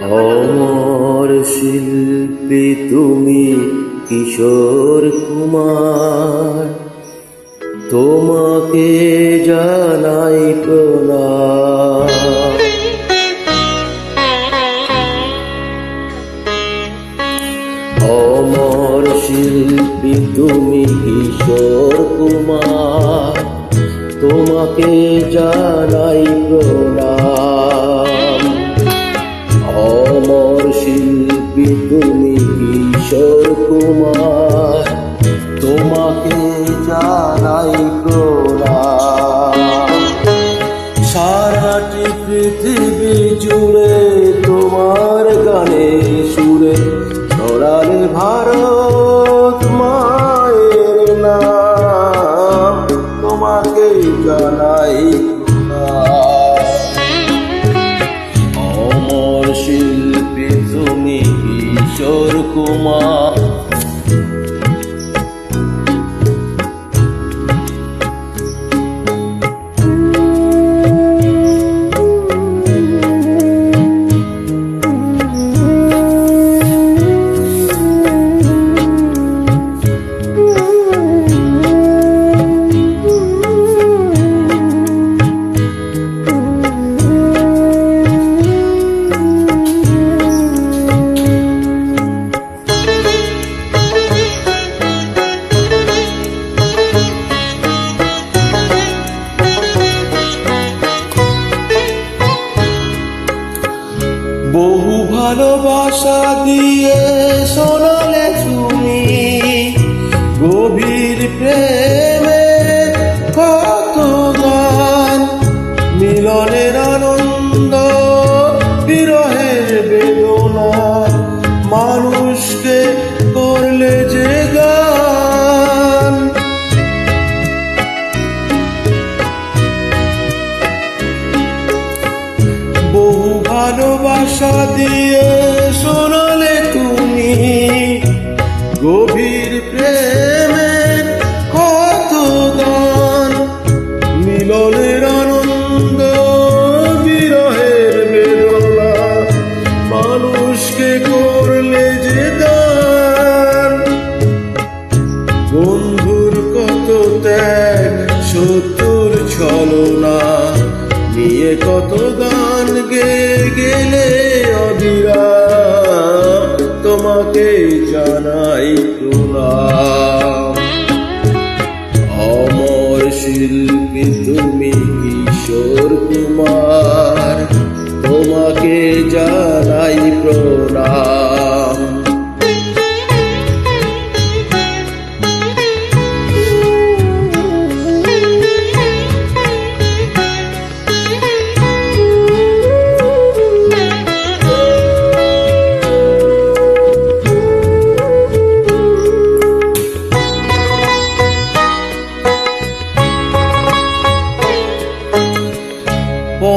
অমর শিল্পী তুমি কিশোর কুমার, তোমাকে জানাই প্রণাম। অমর শিল্পী তুমি কিশোর কুমার, তোমাকে জানাই প্রণাম। অমর শিল্পী তুমি কিশোর কুমার, তোমাকে জানাই প্রণাম। সারাটি পৃথিবী জুড়ে তোমার গানে সুরে ছড়ালে ভারত মায়ের নাম, তোমাকে জানাই প্রণাম। অমর শিল্পী তুমি কিশোর কুমার, বহু ভালোবাসা দিয়ে শোনালে তুমি গভীর প্রেমে কত গান। মিলনের আনন্দ বিরহের বেদনা, মানুষকে করলে যে গান। বহু ভালোবাসা দিয়ে শোনালে তুমি গভীর প্রেমের কত গান। মিলনের আনন্দ বিরহের বেদনা, মানুষকে করলে যে দান। বন্ধুর কত ত্যাগ, শত্রুর ছলনা নিয়ে কত গান গেয়ে গেলে অবিরাম, তোমাকে জানাই প্রণাম। অমর শিল্পী তুমি কিশোর কুমার, তোমাকে জানাই প্রণাম।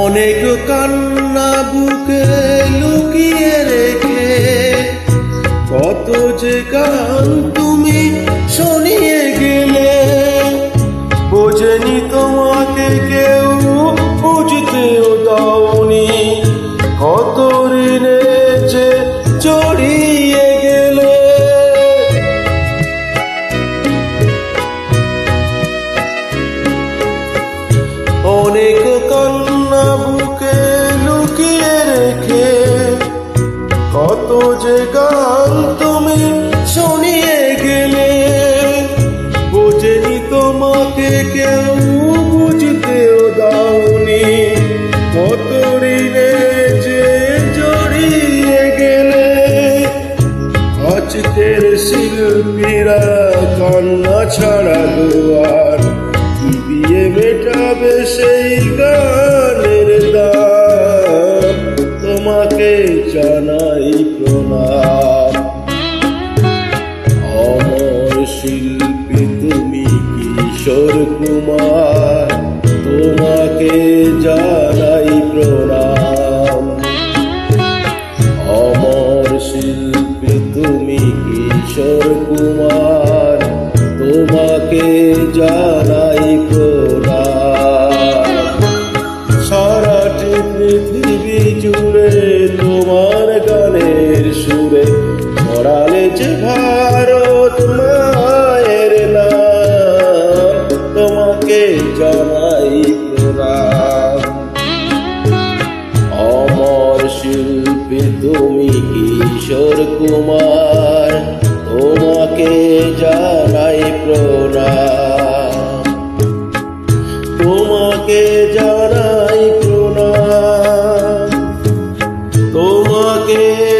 অনেক কান্না বুকে লুকিয়ে রেখে কত যে গান তুমি শুনিয়ে গেলে। বোঝেনি তোমাকে কেউ, বুঝতেও দাওনি, কত ঋণে যে জড়িয়ে গেলে। অনেক কান্না বুকে লুকিয়ে রেখে কত যে গান তুমি শুনিয়ে গেলে। বোঝেনি তোমাকে কেউ, বুঝতেও দাওনি, কত ঋণে যে জড়িয়ে গেলে। আজকের শিল্পীরা কান্না ছাড়া আর কি দিয়ে মেটাবে সেই গানের দাম, তোমাকে জানাই প্রণাম। অমর শিল্পী তুমি কিশোর কুমার, তোমাকে জানাই প্রণাম। অমর শিল্পী তুমি কিশোর কুমার, তোমাকে জানাই প্রণাম। সারাটি পৃথিবী জুড়ে তোমার তোমাকে